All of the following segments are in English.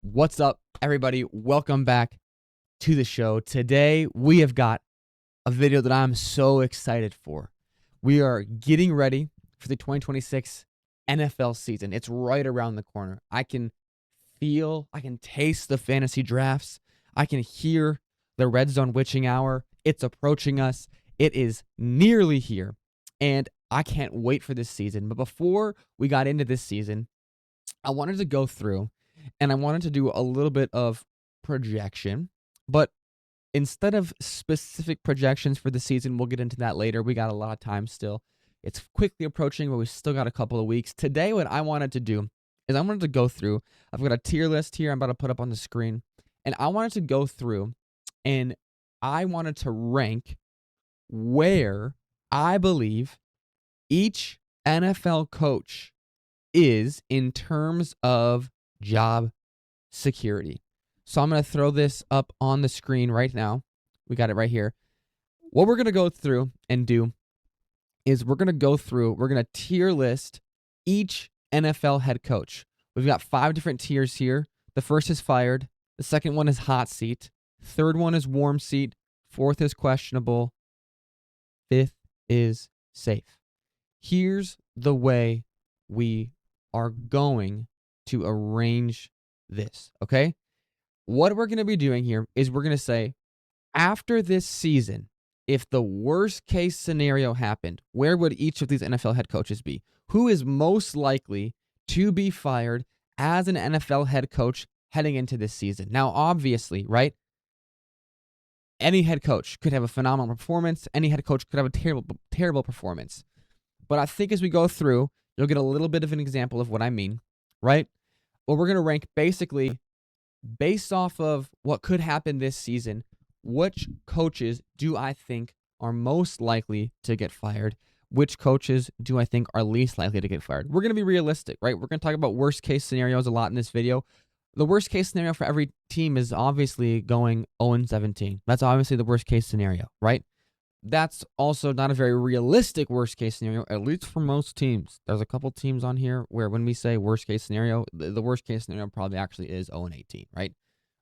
What's up, everybody? Welcome back to the show. Today, we have got a video that I'm so excited for. We are getting ready for the 2026 NFL season. It's right around the corner. I can taste the fantasy drafts. I can hear the red zone witching hour. It's approaching us. It is nearly here, and I can't wait for this season. But before we got into this season, I wanted to go through and I wanted to do a little bit of projection, but instead of specific projections for the season, we'll get into that later. We got a lot of time still. It's quickly approaching, but we still got a couple of weeks. Today, what I wanted to do is I wanted to go through, I've got a tier list here I'm about to put up on the screen, and I wanted to go through and I wanted to rank where I believe each NFL coach is in terms of job security. So I'm going to throw this up on the screen right now. We got it right here. What we're going to go through and do is we're going to tier list each NFL head coach. We've got 5 different tiers here. The first is fired. The second one is hot seat. Third one is warm seat. Fourth is questionable. Fifth is safe. Here's the way we are going to arrange this, okay? What we're going to be doing here is we're going to say, after this season, if the worst case scenario happened, where would each of these NFL head coaches be? Who is most likely to be fired as an NFL head coach heading into this season? Now, obviously, right? Any head coach could have a phenomenal performance. Any head coach could have a terrible performance. But I think as we go through, you'll get a little bit of an example of what I mean, right? Well, we're going to rank basically based off of what could happen this season. Which coaches do I think are most likely to get fired? Which coaches do I think are least likely to get fired? We're going to be realistic, right? We're going to talk about worst case scenarios a lot in this video. The worst case scenario for every team is obviously going 0-17. That's obviously the worst case scenario, right? That's also not a very realistic worst case scenario, at least for most teams. There's a couple teams on here where when we say worst case scenario, the worst case scenario probably actually is 0-18, right?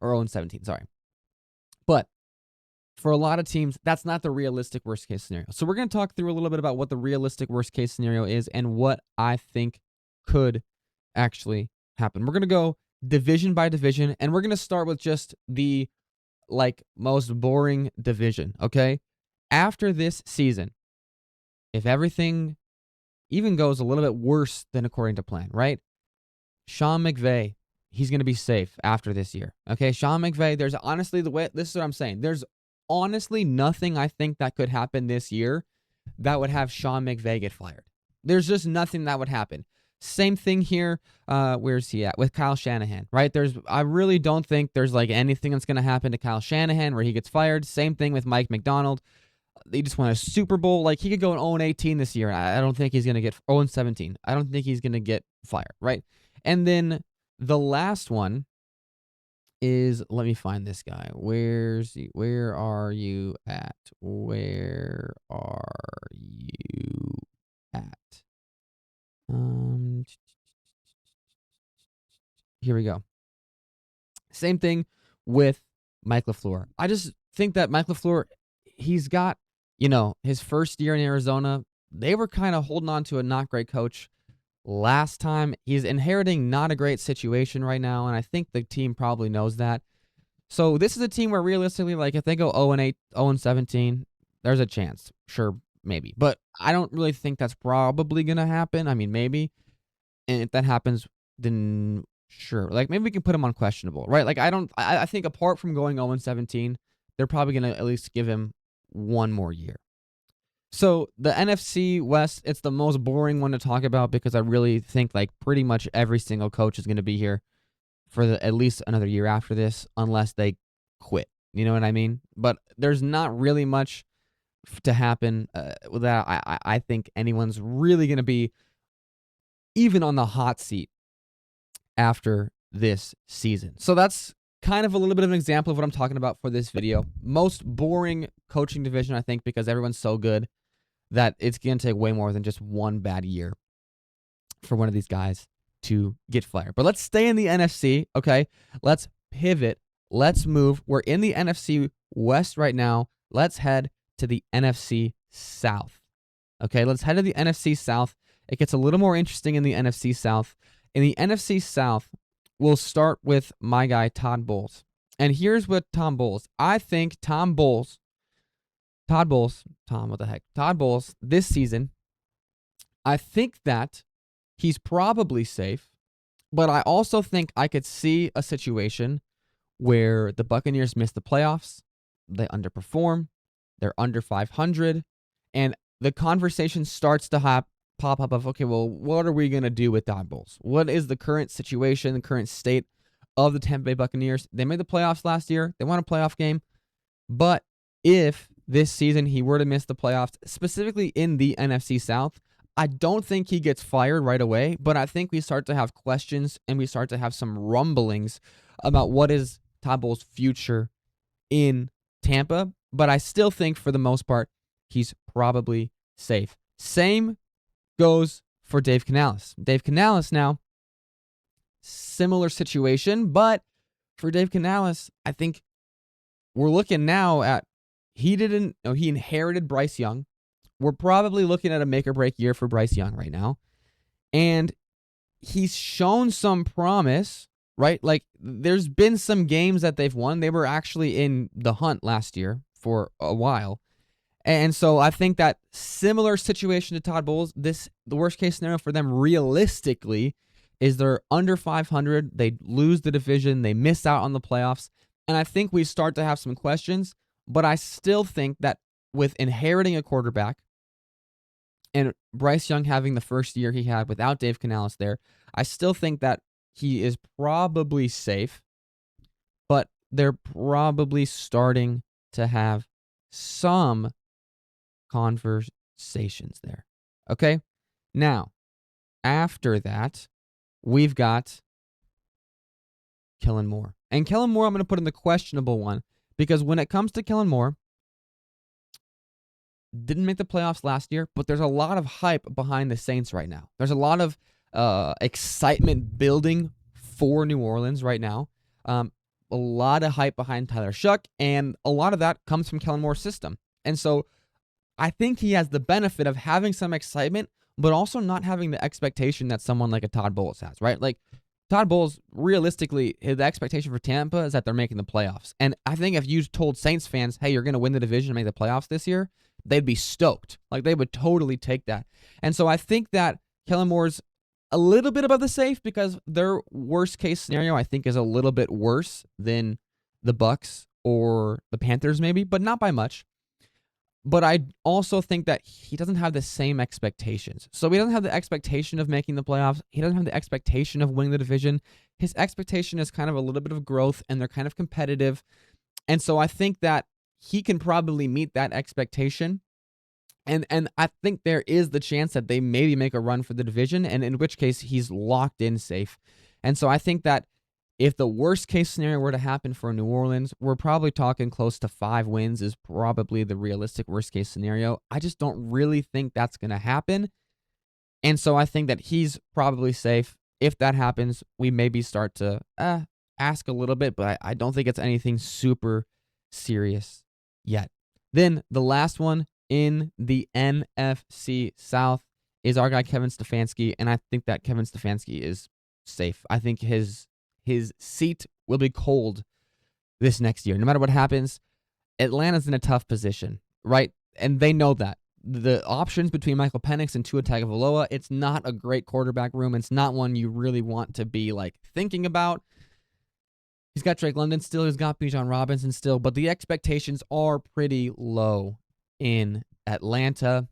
Or 0-17, sorry. But for a lot of teams, that's not the realistic worst case scenario. So we're going to talk through a little bit about what the realistic worst case scenario is and what I think could actually happen. We're going to go division by division, and we're going to start with just the most boring division, okay? After this season, if everything even goes a little bit worse than according to plan, right? Sean McVay, he's going to be safe after this year. Okay, Sean McVay, there's honestly this is what I'm saying. There's honestly nothing I think that could happen this year that would have Sean McVay get fired. There's just nothing that would happen. Same thing here. Where's he at? With Kyle Shanahan, right? I really don't think there's anything that's going to happen to Kyle Shanahan where he gets fired. Same thing with Mike McDonald. They just won a Super Bowl. He could go 0-18 this year. I don't think he's going to get 0-17. I don't think he's going to get fired, right? And then the last one is, let me find this guy. Where are you at? Where are you at? Here we go. Same thing with Mike LaFleur. I just think that Mike LaFleur, he's got, his first year in Arizona, they were kind of holding on to a not great coach last time. He's inheriting not a great situation right now, and I think the team probably knows that. So this is a team where realistically, if they go 0-8, 0-17, there's a chance. Sure, maybe. But I don't really think that's probably going to happen. I mean, maybe. And if that happens, then sure. Maybe we can put him on questionable, right? I think apart from going 0-17, they're probably going to at least give him one more year. So the NFC West, it's the most boring one to talk about because I really think pretty much every single coach is going to be here for at least another year after this, unless they quit. You know what I mean? But there's not really much to happen with that. I think anyone's really going to be even on the hot seat after this season. So that's kind of a little bit of an example of what I'm talking about for this video. Most boring coaching division, I think, because everyone's so good that it's going to take way more than just one bad year for one of these guys to get fired. But let's stay in the NFC, okay? Let's pivot. Let's move. We're in the NFC West right now. Let's head to the NFC South. Okay, let's head to the NFC South. It gets a little more interesting in the NFC South. In the NFC South, we'll start with my guy, Todd Bowles. And here's what Todd Bowles, this season, I think that he's probably safe, but I also think I could see a situation where the Buccaneers miss the playoffs, they underperform, they're under 500, and the conversation starts to pop up of, okay, well, what are we going to do with Todd Bowles? What is the current situation, the current state of the Tampa Bay Buccaneers? They made the playoffs last year. They won a playoff game. But if this season he were to miss the playoffs, specifically in the NFC South, I don't think he gets fired right away, but I think we start to have questions and we start to have some rumblings about what is Todd Bowles' future in Tampa. But I still think for the most part, he's probably safe. Same goes for Dave Canales. Dave Canales now, similar situation, but for Dave Canales, I think we're looking now at he inherited Bryce Young. We're probably looking at a make or break year for Bryce Young right now. And he's shown some promise, right? Like there's been some games that they've won. They were actually in the hunt last year for a while. And so I think that similar situation to Todd Bowles, the worst case scenario for them realistically is they're under 500. They lose the division. They miss out on the playoffs. And I think we start to have some questions, but I still think that with inheriting a quarterback and Bryce Young having the first year he had without Dave Canales there, I still think that he is probably safe, but they're probably starting to have some conversations there. Okay? Now, after that, we've got Kellen Moore. And Kellen Moore, I'm going to put in the questionable one because when it comes to Kellen Moore, didn't make the playoffs last year, but there's a lot of hype behind the Saints right now. There's a lot of excitement building for New Orleans right now. A lot of hype behind Tyler Shuck, and a lot of that comes from Kellen Moore's system. And so I think he has the benefit of having some excitement, but also not having the expectation that someone like a Todd Bowles has, right? Like Todd Bowles, realistically, the expectation for Tampa is that they're making the playoffs. And I think if you told Saints fans, hey, you're going to win the division and make the playoffs this year, they'd be stoked. Like they would totally take that. And so I think that Kellen Moore's a little bit above the safe because their worst case scenario, I think, is a little bit worse than the Bucs or the Panthers maybe, but not by much. But I also think that he doesn't have the same expectations. So he doesn't have the expectation of making the playoffs. He doesn't have the expectation of winning the division. His expectation is kind of a little bit of growth, and they're kind of competitive. And so I think that he can probably meet that expectation. And I think there is the chance that they maybe make a run for the division, and in which case he's locked in safe. And so I think that if the worst case scenario were to happen for New Orleans, we're probably talking close to 5 wins is probably the realistic worst case scenario. I just don't really think that's going to happen. And so I think that he's probably safe. If that happens, we maybe start to ask a little bit, but I don't think it's anything super serious yet. Then the last one in the NFC South is our guy Kevin Stefanski, and I think that Kevin Stefanski is safe. I think his seat will be cold this next year. No matter what happens, Atlanta's in a tough position, right? And they know that. The options between Michael Penix and Tua Tagovailoa, it's not a great quarterback room. It's not one you really want to be like thinking about. He's got Drake London still. He's got Bijan Robinson still. But the expectations are pretty low in Atlanta.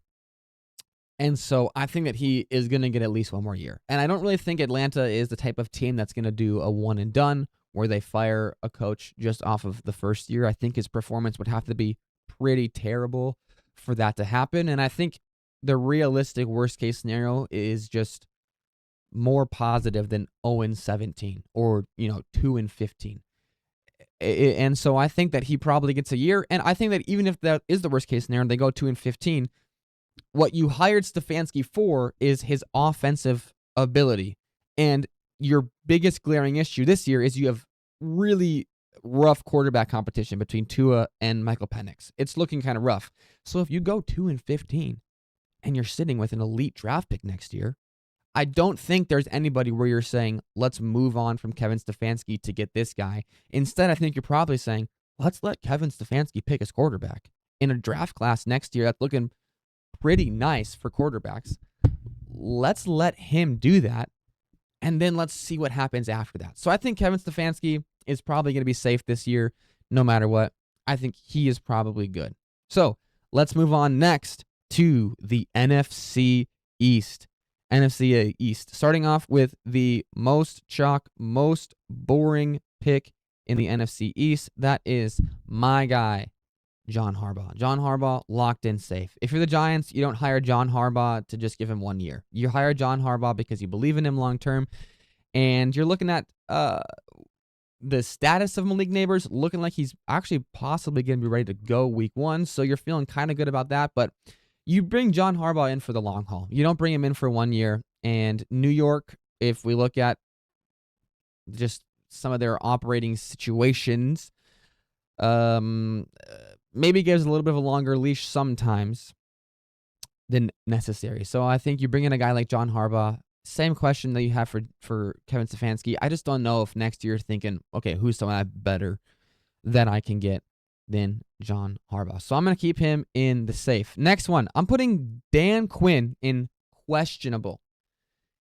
And so I think that he is going to get at least one more year. And I don't really think Atlanta is the type of team that's going to do a one and done where they fire a coach just off of the first year. I think his performance would have to be pretty terrible for that to happen. And I think the realistic worst case scenario is just more positive than 0-17 or, 2-15. And so I think that he probably gets a year. And I think that even if that is the worst case scenario and they go 2-15, what you hired Stefanski for is his offensive ability. And your biggest glaring issue this year is you have really rough quarterback competition between Tua and Michael Penix. It's looking kind of rough. So if you go 2-15 and you're sitting with an elite draft pick next year, I don't think there's anybody where you're saying, let's move on from Kevin Stefanski to get this guy. Instead, I think you're probably saying, let's let Kevin Stefanski pick his quarterback. In a draft class next year that's looking pretty nice for quarterbacks, let's let him do that, and then let's see what happens after that. So I think Kevin Stefanski is probably going to be safe this year, no matter what. I think he is probably good. So let's move on next to the NFC East. NFC East. Starting off with the most chalk, most boring pick in the NFC East. That is my guy, John Harbaugh. John Harbaugh, locked in safe. If you're the Giants, you don't hire John Harbaugh to just give him 1 year. You hire John Harbaugh because you believe in him long term, and you're looking at the status of Malik Neighbors looking like he's actually possibly going to be ready to go week 1, so you're feeling kind of good about that, but you bring John Harbaugh in for the long haul. You don't bring him in for 1 year, and New York, if we look at just some of their operating situations, maybe gives a little bit of a longer leash sometimes than necessary. So I think you bring in a guy like John Harbaugh. Same question that you have for Kevin Stefanski. I just don't know if next year you're thinking, okay, who's someone better that I can get than John Harbaugh. So I'm going to keep him in the safe. Next one, I'm putting Dan Quinn in questionable.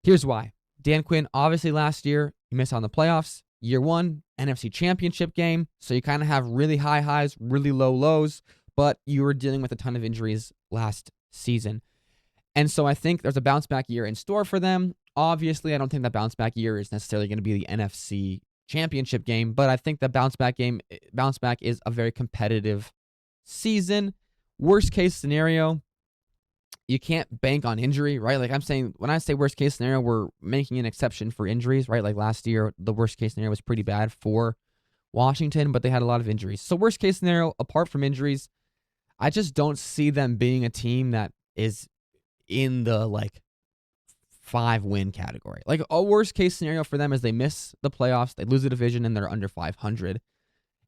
Here's why. Dan Quinn, obviously last year, you missed out on the playoffs. Year 1, NFC Championship game. So you kind of have really high highs, really low lows, but you were dealing with a ton of injuries last season. And so I think there's a bounce back year in store for them. Obviously, I don't think that bounce back year is necessarily going to be the NFC Championship game, but I think the bounce back is a very competitive season. Worst case scenario, you can't bank on injury, right? Like I'm saying, when I say worst case scenario, we're making an exception for injuries, right? Like last year, the worst case scenario was pretty bad for Washington, but they had a lot of injuries. So worst case scenario, apart from injuries, I just don't see them being a team that is in the 5-win category. Like a worst case scenario for them is they miss the playoffs, they lose the division, and they're under 500.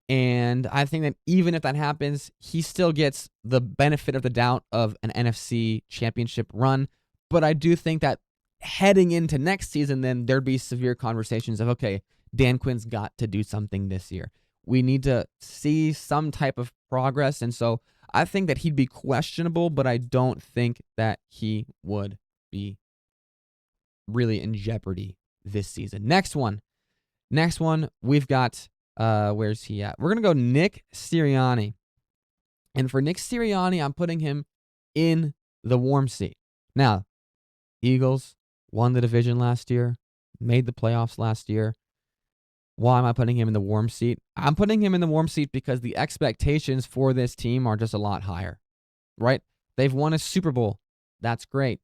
And I think that even if that happens, he still gets the benefit of the doubt of an NFC championship run. But I do think that heading into next season, then there'd be severe conversations of, okay, Dan Quinn's got to do something this year. We need to see some type of progress. And so I think that he'd be questionable, but I don't think that he would be really in jeopardy this season. Next one, we've got, where's he at? We're going to go Nick Sirianni. And for Nick Sirianni, I'm putting him in the warm seat. Now, Eagles won the division last year, made the playoffs last year. Why am I putting him in the warm seat? I'm putting him in the warm seat because the expectations for this team are just a lot higher, right? They've won a Super Bowl. That's great.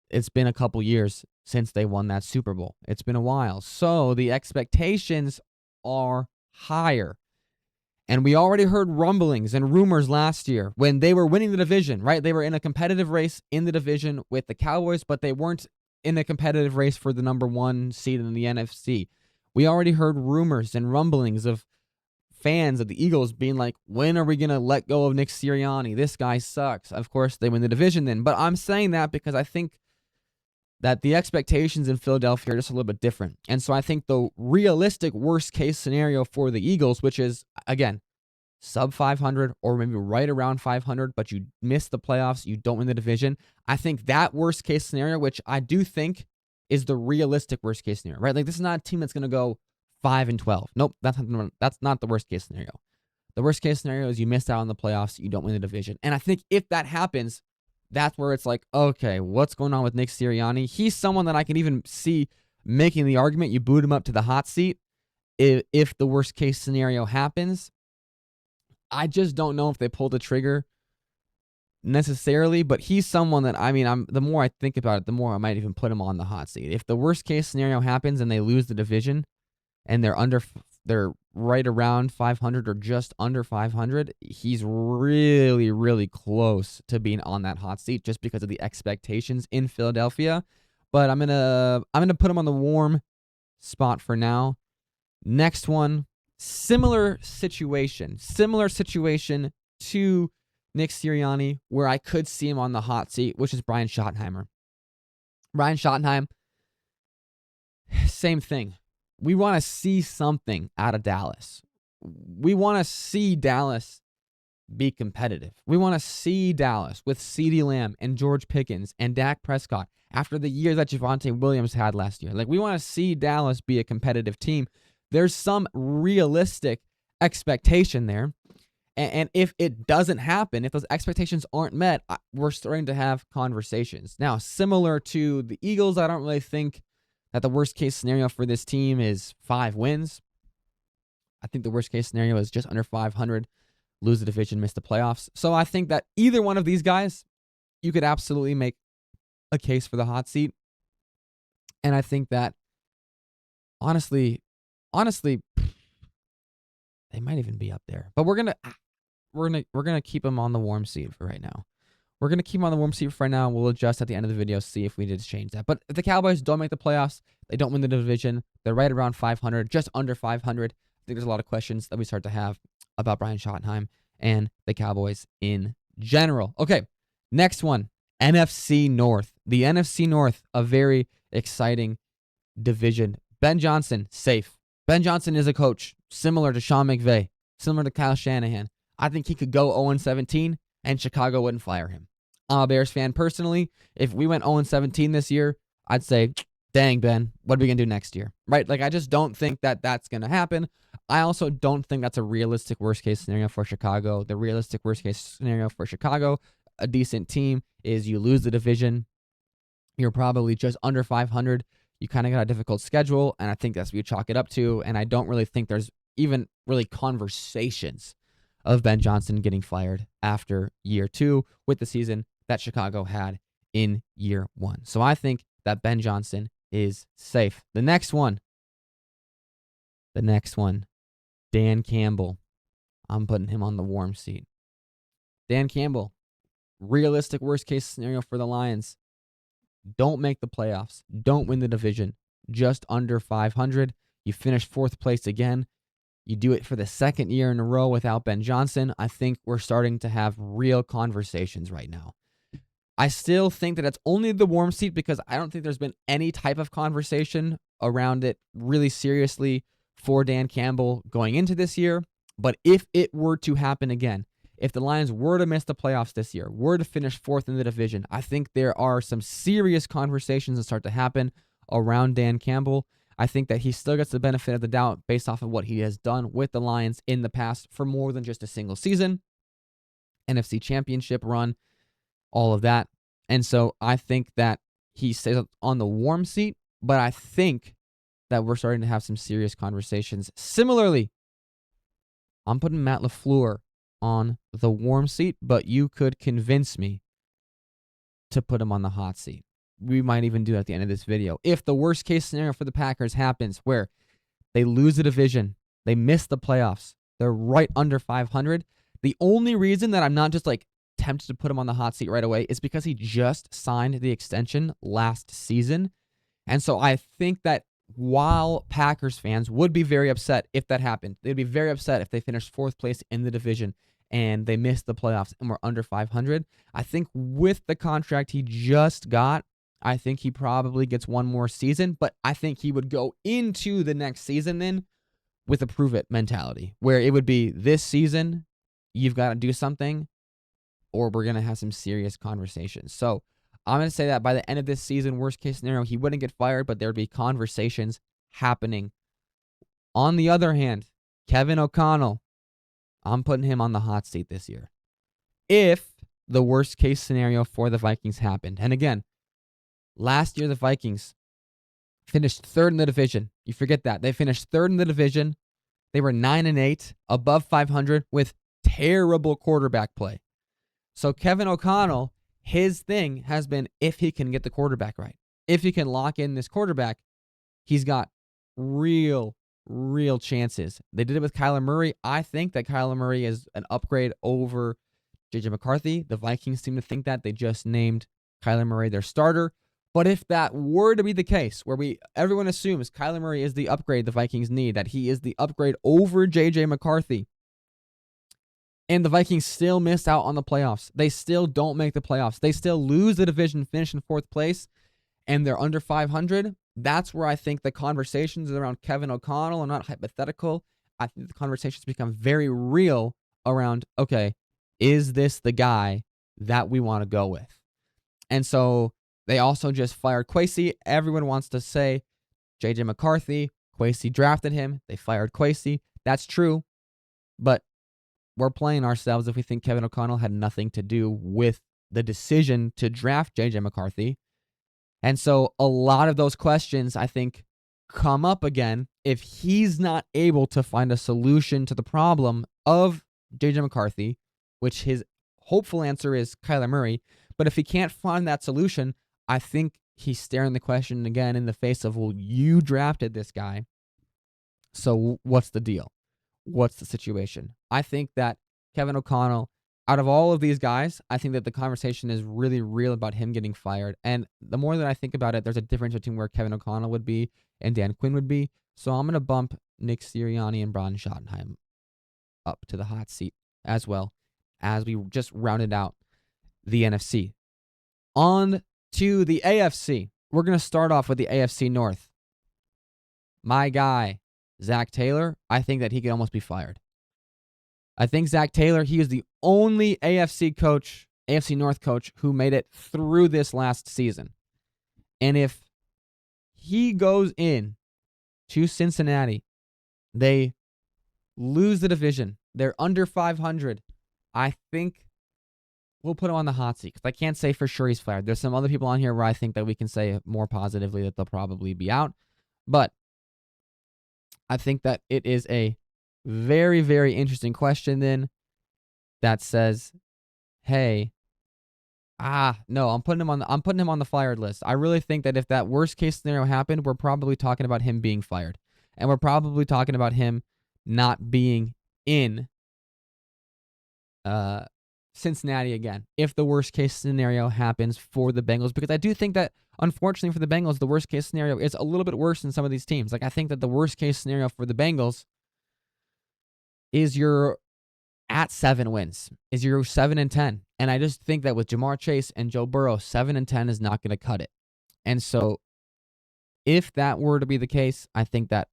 It's been a couple years since they won that Super Bowl. It's been a while. So the expectations are higher. And we already heard rumblings and rumors last year when they were winning the division, right? They were in a competitive race in the division with the Cowboys, but they weren't in a competitive race for the number 1 seed in the NFC. We already heard rumors and rumblings of fans of the Eagles being like, when are we going to let go of Nick Sirianni? This guy sucks. Of course, they win the division then. But I'm saying that because I think that the expectations in Philadelphia are just a little bit different. And so I think the realistic worst case scenario for the Eagles, which is, again, sub 500 or maybe right around 500, but you miss the playoffs, you don't win the division. I think that worst case scenario, which I do think is the realistic worst case scenario, right? Like this is not a team that's going to go 5-12. Nope, that's not the worst case scenario. The worst case scenario is you missed out on the playoffs, you don't win the division. And I think if that happens, that's where it's like, okay, what's going on with Nick Sirianni? He's someone that I can even see making the argument you boot him up to the hot seat if the worst case scenario happens. I just don't know if they pull the trigger necessarily, but he's someone that, the more I think about it, the more I might even put him on the hot seat. If the worst case scenario happens and they lose the division and they're right around 500 or just under 500, he's really, really close to being on that hot seat just because of the expectations in Philadelphia. but I'm gonna put him on the warm spot for now. Next one, similar situation to Nick Sirianni, where I could see him on the hot seat, which is Brian Schottenheimer. Brian Schottenheim, same thing. We want to see something out of Dallas. We want to see Dallas be competitive. We want to see Dallas with CeeDee Lamb and George Pickens and Dak Prescott after the year that Javonte Williams had last year. Like, we want to see Dallas be a competitive team. There's some realistic expectation there. And if it doesn't happen, if those expectations aren't met, we're starting to have conversations. Now, similar to the Eagles, I don't really think that the worst case scenario for this team is 5 wins. I think the worst case scenario is just under 500, lose the division, miss the playoffs. So I think that either one of these guys, you could absolutely make a case for the hot seat. And I think that honestly, they might even be up there. But we're gonna keep them on the warm seat for right now. We're going to keep them on the warm seat for right now. We'll adjust at the end of the video, see if we need to change that. But if the Cowboys don't make the playoffs, they don't win the division, they're right around 500, just under 500. I think there's a lot of questions that we start to have about Brian Schottenheim and the Cowboys in general. Okay, next one, NFC North. The NFC North, a very exciting division. Ben Johnson, safe. Ben Johnson is a coach, similar to Sean McVay, similar to Kyle Shanahan. I think he could go 0-17, and Chicago wouldn't fire him. I'm a Bears fan personally. If we went 0-17 this year, I'd say, dang, Ben, what are we going to do next year? Right? Like, I just don't think that that's going to happen. I also don't think that's a realistic worst-case scenario for Chicago. The realistic worst-case scenario for Chicago, a decent team, is you lose the division. You're probably just under 500. You kind of got a difficult schedule, and I think that's what you chalk it up to. And I don't really think there's even really conversations of Ben Johnson getting fired after year 2 with the season that Chicago had in year 1. So I think that Ben Johnson is safe. The next one, Dan Campbell. I'm putting him on the warm seat. Dan Campbell, realistic worst case scenario for the Lions. Don't make the playoffs. Don't win the division. Just under 500. You finish 4th place again. You do it for the 2nd year in a row without Ben Johnson. I think we're starting to have real conversations right now. I still think that it's only the warm seat because I don't think there's been any type of conversation around it really seriously for Dan Campbell going into this year. But if it were to happen again, if the Lions were to miss the playoffs this year, were to finish 4th in the division, I think there are some serious conversations that start to happen around Dan Campbell. I think that he still gets the benefit of the doubt based off of what he has done with the Lions in the past for more than just a single season, NFC Championship run, all of that. And so I think that he stays on the warm seat, but I think that we're starting to have some serious conversations. Similarly, I'm putting Matt LaFleur on the warm seat, but you could convince me to put him on the hot seat. We might even do that at the end of this video. If the worst case scenario for the Packers happens where they lose the division, they miss the playoffs, they're right under 500, the only reason that I'm not just like tempted to put him on the hot seat right away is because he just signed the extension last season. And so I think that while Packers fans would be very upset if that happened, they'd be very upset if they finished 4th place in the division and they missed the playoffs and were under 500. I think with the contract he just got, I think he probably gets one more season, but I think he would go into the next season then with a prove it mentality, where it would be this season, you've got to do something, or we're going to have some serious conversations. So I'm going to say that by the end of this season, worst case scenario, he wouldn't get fired, but there would be conversations happening. On the other hand, Kevin O'Connell, I'm putting him on the hot seat this year. If the worst case scenario for the Vikings happened, and again, last year, the Vikings finished 3rd in the division. You forget that. They finished 3rd in the division. They were 9-8, above 500, with terrible quarterback play. So Kevin O'Connell, his thing has been if he can get the quarterback right. If he can lock in this quarterback, he's got real chances. They did it with Kyler Murray. I think that Kyler Murray is an upgrade over J.J. McCarthy. The Vikings seem to think that. They just named Kyler Murray their starter. But if that were to be the case, where everyone assumes Kyler Murray is the upgrade the Vikings need, that he is the upgrade over J.J. McCarthy, and the Vikings still miss out on the playoffs, they still don't make the playoffs, they still lose the division, finish in 4th place, and they're under 500, that's where I think the conversations around Kevin O'Connell are not hypothetical. I think the conversations become very real around, okay, is this the guy that we want to go with? And so they also just fired Kwesi. Everyone wants to say J.J. McCarthy, Kwesi drafted him. They fired Kwesi. That's true. But we're playing ourselves if we think Kevin O'Connell had nothing to do with the decision to draft J.J. McCarthy. And so a lot of those questions, I think, come up again if he's not able to find a solution to the problem of J.J. McCarthy, which his hopeful answer is Kyler Murray. But if he can't find that solution, I think he's staring the question again in the face of, well, you drafted this guy, so what's the deal? What's the situation? I think that Kevin O'Connell, out of all of these guys, I think that the conversation is really real about him getting fired. And the more that I think about it, there's a difference between where Kevin O'Connell would be and Dan Quinn would be. So I'm going to bump Nick Sirianni and Brian Schottenheim up to the hot seat as well, as we just rounded out the NFC. On to the AFC. We're going to start off with the AFC North. My guy, Zach Taylor, I think that he could almost be fired. I think Zach Taylor, he is the only AFC North coach who made it through this last season. And if he goes in to Cincinnati, they lose the division, they're under 500, I think we'll put him on the hot seat because I can't say for sure he's fired. There's some other people on here where I think that we can say more positively that they'll probably be out. But I think that it is a very, very interesting question then that says, hey, no, I'm putting him on the fired list. I really think that if that worst case scenario happened, we're probably talking about him being fired. And we're probably talking about him not being in Cincinnati again, if the worst case scenario happens for the Bengals, because I do think that, unfortunately for the Bengals, the worst case scenario is a little bit worse than some of these teams. Like, I think that the worst case scenario for the Bengals is you're at 7 wins, is you're 7-10. And I just think that with Jamar Chase and Joe Burrow, 7-10 is not going to cut it. And so if that were to be the case, I think that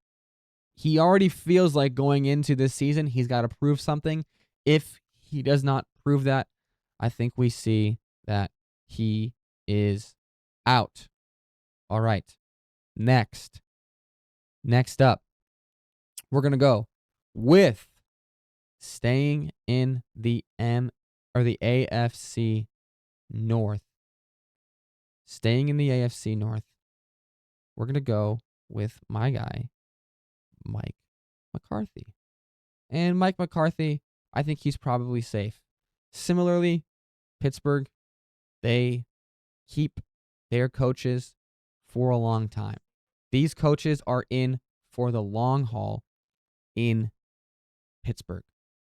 he already feels like going into this season, he's got to prove something. If he does not prove that, I think we see that he is out. All right. Next up, we're going to go with staying in the AFC North. Staying in the AFC North, we're going to go with my guy, Mike McCarthy. And Mike McCarthy, I think he's probably safe. Similarly, Pittsburgh, they keep their coaches for a long time. These coaches are in for the long haul in Pittsburgh.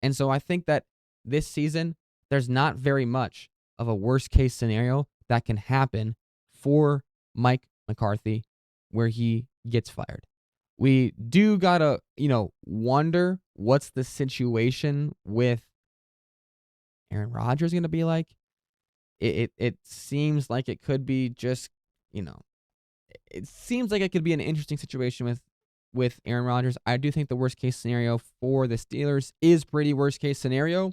And so I think that this season, there's not very much of a worst case scenario that can happen for Mike McCarthy where he gets fired. We do gotta, wonder what's the situation with Aaron Rodgers going to be like. It seems like it could be just, it seems like it could be an interesting situation with Aaron Rodgers. I do think the worst case scenario for the Steelers is pretty worst case scenario,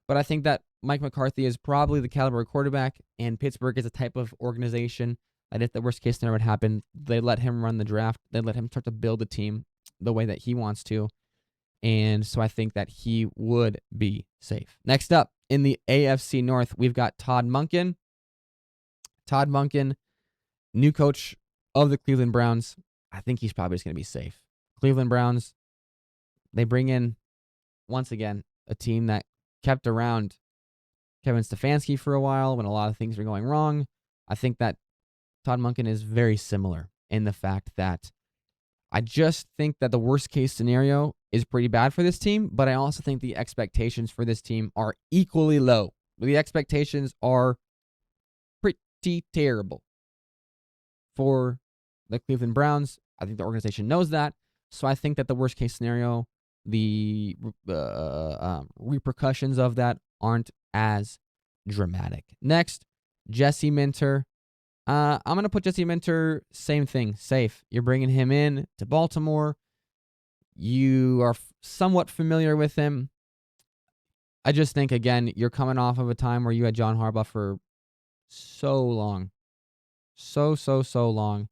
but I think that Mike McCarthy is probably the caliber of quarterback, and Pittsburgh is a type of organization that if the worst case scenario would happen, they let him run the draft. They let him start to build the team the way that he wants to. And so I think that he would be safe. Next up in the AFC North, we've got Todd Monken. Todd Monken, new coach of the Cleveland Browns. I think he's probably just going to be safe. Cleveland Browns, they bring in, once again, a team that kept around Kevin Stefanski for a while when a lot of things were going wrong. I think that Todd Monken is very similar in the fact that I just think that the worst case scenario is pretty bad for this team, but I also think the expectations for this team are equally low. The expectations are pretty terrible. for the Cleveland Browns. I think the organization knows that. So I think that the worst case scenario, the repercussions of that aren't as dramatic. Next, Jesse Minter. I'm going to put Jesse Minter, same thing, safe. You're bringing him in to Baltimore. You are somewhat familiar with him. I just think, again, you're coming off of a time where you had John Harbaugh for so long. So long.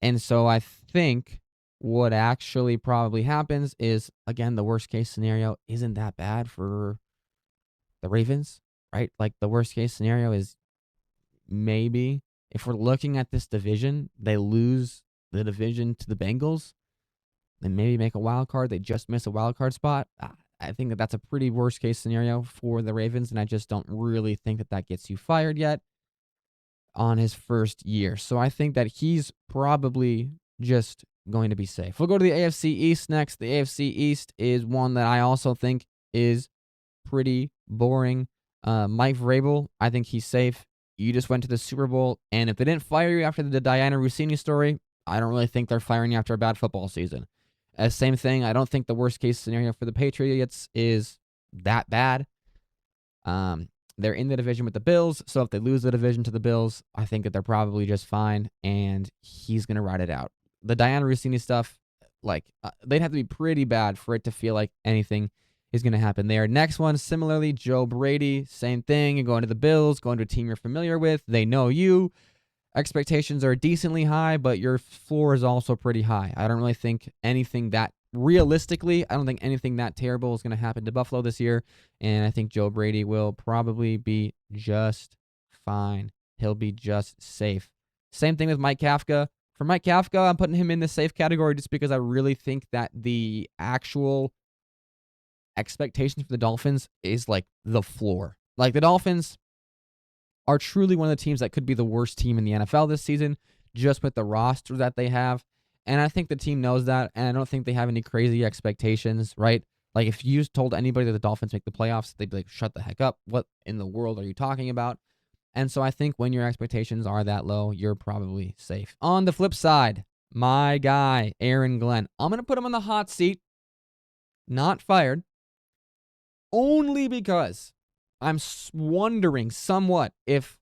And so I think what actually probably happens is, again, the worst case scenario isn't that bad for the Ravens, right? Like the worst case scenario is maybe if we're looking at this division, they lose the division to the Bengals, then maybe make a wild card. They just miss a wild card spot. I think that that's a pretty worst case scenario for the Ravens, and I just don't really think that that gets you fired yet on his first year. So I think that he's probably just going to be safe. We'll go to the AFC East next. The AFC East is one that I also think is pretty boring. Mike Vrabel, I think he's safe. You just went to the Super Bowl, and if they didn't fire you after the Diana Rossini story, I don't really think they're firing you after a bad football season. Same thing, I don't think the worst case scenario for the Patriots is that bad. They're in the division with the Bills, so if they lose the division to the Bills, I think that they're probably just fine, and he's going to ride it out. The Diana Rossini stuff, they'd have to be pretty bad for it to feel like anything is going to happen there. Next one, similarly, Joe Brady, same thing. You're going to the Bills, going to a team you're familiar with. They know you. Expectations are decently high, but your floor is also pretty high. I don't really think anything that, realistically, I don't think anything that terrible is going to happen to Buffalo this year, and I think Joe Brady will probably be just fine. He'll be just safe. Same thing with Mike Kafka. For Mike Kafka, I'm putting him in the safe category just because I really think that the actual expectations for the Dolphins is like the floor. Like the Dolphins are truly one of the teams that could be the worst team in the NFL this season, just with the roster that they have. And I think the team knows that, and I don't think they have any crazy expectations, right? Like if you told anybody that the Dolphins make the playoffs, they'd be like, shut the heck up. What in the world are you talking about? And so I think when your expectations are that low, you're probably safe. On the flip side, my guy, Aaron Glenn, I'm going to put him on the hot seat, not fired, only because I'm wondering somewhat if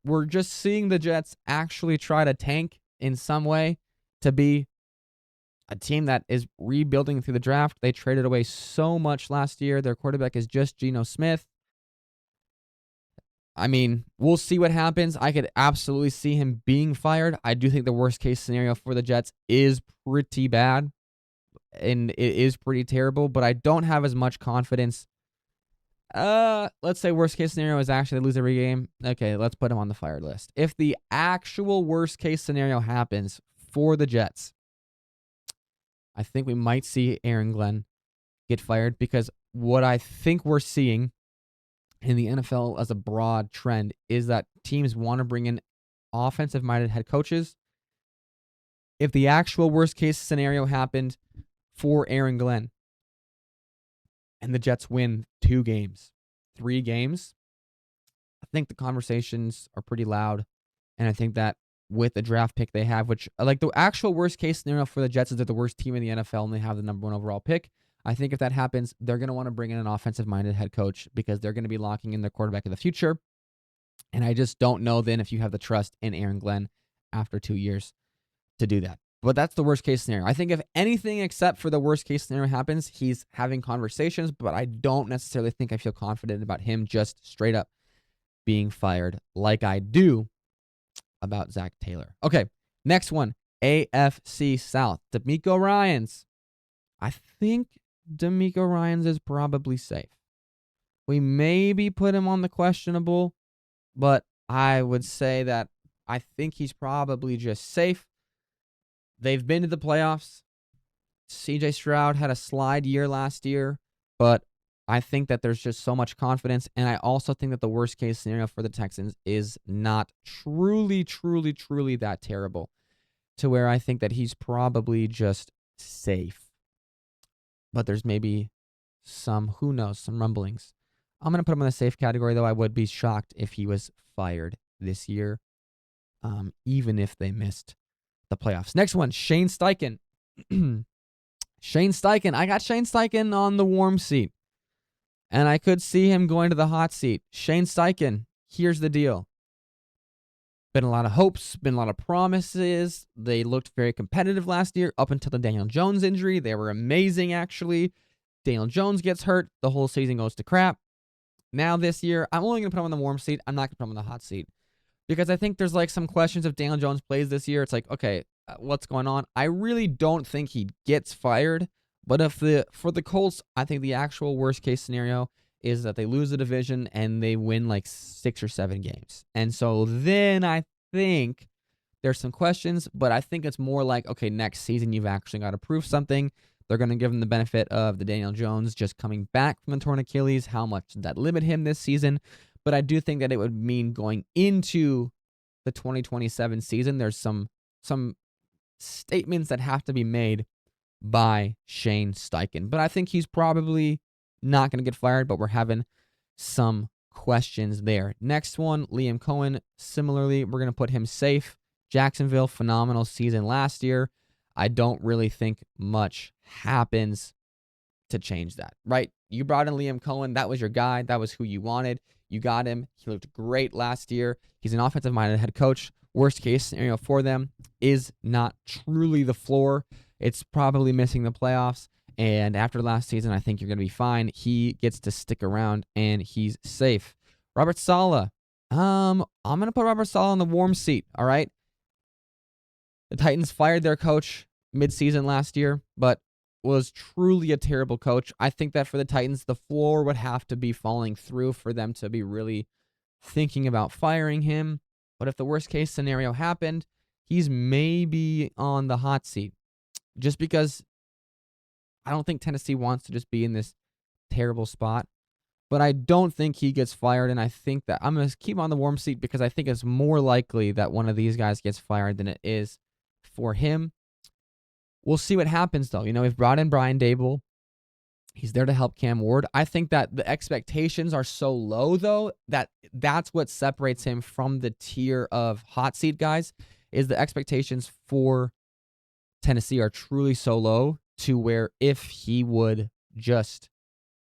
we're just seeing the Jets actually try to tank in some way to be a team that is rebuilding through the draft. They traded away so much last year. Their quarterback is just Geno Smith. I mean, we'll see what happens. I could absolutely see him being fired. I do think the worst case scenario for the Jets is pretty bad, and it is pretty terrible, but I don't have as much confidence. Let's say worst case scenario is actually lose every game. Okay, let's put him on the fired list. If the actual worst case scenario happens for the Jets, I think we might see Aaron Glenn get fired, because what I think we're seeing in the NFL as a broad trend is that teams want to bring in offensive-minded head coaches. If the actual worst case scenario happened for Aaron Glenn, and the Jets win 2 games, 3 games, I think the conversations are pretty loud. And I think that with the draft pick they have, which like the actual worst case scenario for the Jets is they're the worst team in the NFL and they have the number 1 overall pick. I think if that happens, they're going to want to bring in an offensive-minded head coach because they're going to be locking in their quarterback of the future. And I just don't know then if you have the trust in Aaron Glenn after 2 years to do that. But that's the worst case scenario. I think if anything except for the worst case scenario happens, he's having conversations, but I don't necessarily think I feel confident about him just straight up being fired like I do about Zach Taylor. Okay, next one, AFC South. D'Amico Ryans. I think D'Amico Ryans is probably safe. We maybe put him on the questionable, but I would say that I think he's probably just safe. They've been to the playoffs. CJ Stroud had a slide year last year, but I think that there's just so much confidence, and I also think that the worst case scenario for the Texans is not truly that terrible, to where I think that he's probably just safe. But there's maybe some, who knows, some rumblings. I'm going to put him in the safe category, though I would be shocked if he was fired this year. even if they missed the playoffs. Next one, Shane Steichen. Shane Steichen. I got Shane Steichen on the warm seat, and I could see him going to the hot seat. Shane Steichen, here's the deal. Been a lot of hopes, been a lot of promises. They looked very competitive last year up until the Daniel Jones injury. They were amazing, actually. Daniel Jones gets hurt. The whole season goes to crap. Now this year, I'm only going to put him on the warm seat. I'm not going to put him on the hot seat because I think there's like some questions if Daniel Jones plays this year. It's like, okay, what's going on? I really don't think he gets fired. But for the Colts, I think the actual worst case scenario is that they lose the division and they win like 6 or 7 games. And so then I think there's some questions, but I think it's more like, okay, next season you've actually got to prove something. They're going to give him the benefit of the Daniel Jones just coming back from the torn Achilles. How much did that limit him this season? But I do think that it would mean going into the 2027 season, there's some statements that have to be made by Shane Steichen. But I think he's probably not going to get fired, but we're having some questions there. Next one, Liam Cohen. Similarly, we're going to put him safe. Jacksonville, phenomenal season last year. I don't really think much happens to change that, right? You brought in Liam Cohen. That was your guy. That was who you wanted. You got him. He looked great last year. He's an offensive-minded head coach. Worst case scenario for them is not truly the floor. It's probably missing the playoffs. And after last season, I think you're going to be fine. He gets to stick around, and he's safe. Robert Saleh. I'm going to put Robert Saleh on the warm seat, all right? The Titans fired their coach midseason last year, but was truly a terrible coach. I think that for the Titans, the floor would have to be falling through for them to be really thinking about firing him. But if the worst case scenario happened, he's maybe on the hot seat. Just because I don't think Tennessee wants to just be in this terrible spot. But I don't think he gets fired, and I think that I'm going to keep him on the warm seat because I think it's more likely that one of these guys gets fired than it is for him. We'll see what happens, though. You know, we've brought in Brian Dable. He's there to help Cam Ward. I think that the expectations are so low, though, that that's what separates him from the tier of hot seat guys, is the expectations for Tennessee are truly so low to where if he would just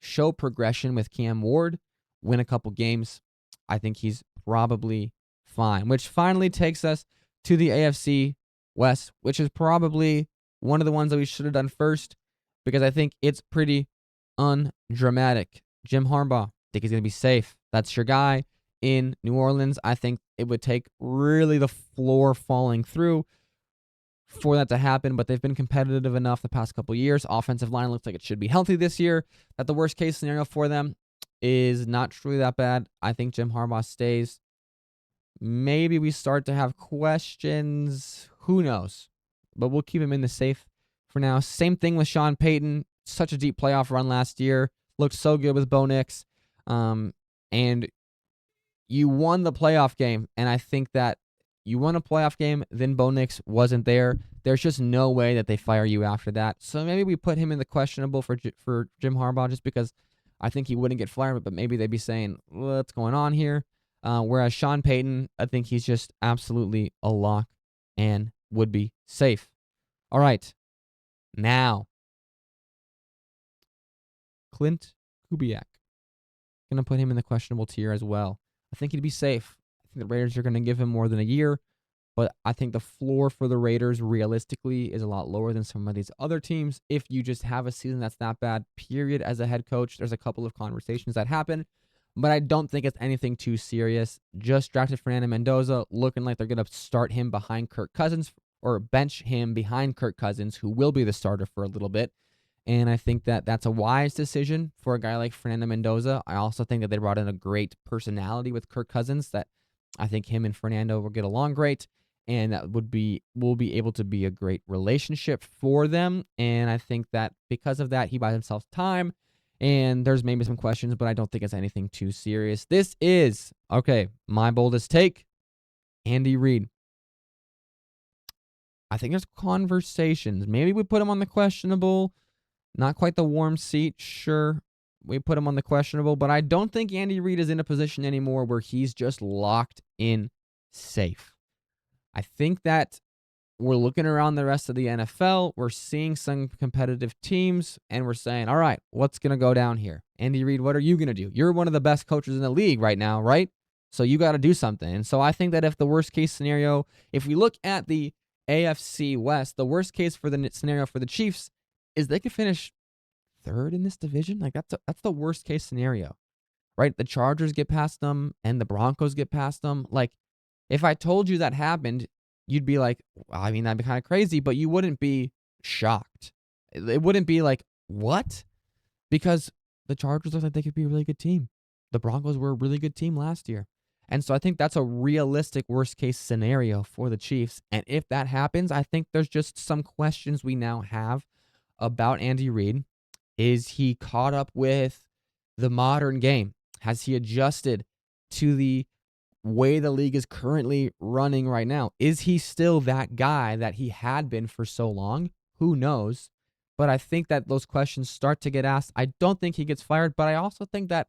show progression with Cam Ward, win a couple games, I think he's probably fine. Which finally takes us to the AFC West, which is probably one of the ones that we should have done first because I think it's pretty undramatic. Jim Harbaugh, I think he's going to be safe. That's your guy in New Orleans. I think it would take really the floor falling through for that to happen, but they've been competitive enough the past couple years. Offensive line looks like it should be healthy this year. That the worst case scenario for them is not truly that bad. I think Jim Harbaugh stays. Maybe we start to have questions. Who knows? But we'll keep him in the safe for now. Same thing with Sean Payton. Such a deep playoff run last year. Looked so good with Bo Nix. And you won the playoff game, and I think that you won a playoff game, then Bo Nix wasn't there. There's just no way that they fire you after that. So maybe we put him in the questionable for Jim Harbaugh just because I think he wouldn't get fired, but maybe they'd be saying, what's going on here? Whereas Sean Payton, I think he's just absolutely a lock and would be safe. All right. Now, Clint Kubiak. Going to put him in the questionable tier as well. I think he'd be safe. I think the Raiders are going to give him more than a year, but I think the floor for the Raiders realistically is a lot lower than some of these other teams. If you just have a season that's that bad, period, as a head coach, there's a couple of conversations that happen, but I don't think it's anything too serious. Just drafted Fernando Mendoza, looking like they're going to start him behind Kirk Cousins or bench him behind Kirk Cousins, who will be the starter for a little bit. And I think that that's a wise decision for a guy like Fernando Mendoza. I also think that they brought in a great personality with Kirk Cousins that I think him and Fernando will get along great, and that will be able to be a great relationship for them. And I think that because of that, he buys himself time. And there's maybe some questions, but I don't think it's anything too serious. This is, okay, my boldest take, Andy Reid. I think there's conversations. Maybe we put him on the questionable, not quite the warm seat. Sure, we put him on the questionable, but I don't think Andy Reid is in a position anymore where he's just locked in safe. I think that we're looking around the rest of the NFL. We're seeing some competitive teams, and we're saying, all right, what's going to go down here? Andy Reid, what are you going to do? You're one of the best coaches in the league right now, right? So you got to do something. And so I think that if the worst case scenario, if we look at the AFC West, the worst case for the scenario for the Chiefs is they could finish third in this division. Like that's the worst case scenario, right? The Chargers get past them and the Broncos get past them. Like if I told you that happened, you'd be like, well, I mean, that'd be kind of crazy, but you wouldn't be shocked. It wouldn't be like, what? Because the Chargers look like they could be a really good team. The Broncos were a really good team last year. And so I think that's a realistic worst case scenario for the Chiefs. And if that happens, I think there's just some questions we now have about Andy Reid. Is he caught up with the modern game? Has he adjusted to the way the league is currently running right now? Is he still that guy that he had been for so long? Who knows? But I think that those questions start to get asked. I don't think he gets fired, but I also think that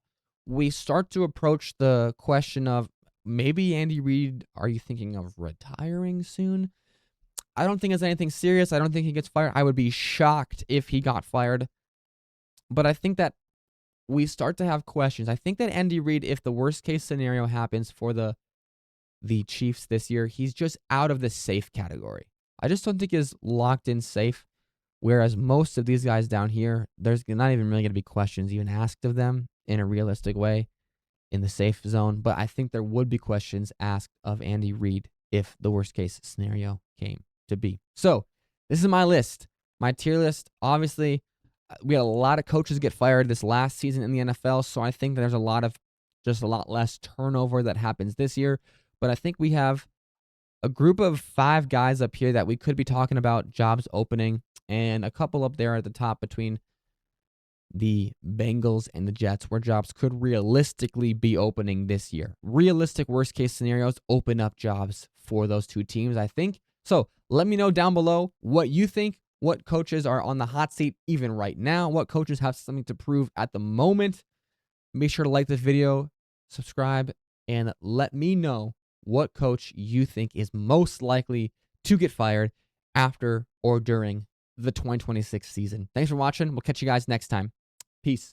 we start to approach the question of maybe Andy Reid, are you thinking of retiring soon? I don't think it's anything serious. I don't think he gets fired. I would be shocked if he got fired. But I think that we start to have questions. I think that Andy Reid, if the worst case scenario happens for the Chiefs this year, he's just out of the safe category. I just don't think he's locked in safe. Whereas most of these guys down here, there's not even really going to be questions even asked of them in a realistic way in the safe zone. But I think there would be questions asked of Andy Reid if the worst case scenario came to be. So this is my list, my tier list. Obviously, we had a lot of coaches get fired this last season in the NFL. So I think there's a lot less turnover that happens this year. But I think we have a group of 5 guys up here that we could be talking about jobs opening, and a couple up there at the top between the Bengals and the Jets where jobs could realistically be opening this year. Realistic worst case scenarios open up jobs for those 2 teams, I think. So let me know down below what you think. What coaches are on the hot seat even right now? What coaches have something to prove at the moment? Make sure to like this video, subscribe, and let me know what coach you think is most likely to get fired after or during the 2026 season. Thanks for watching. We'll catch you guys next time. Peace.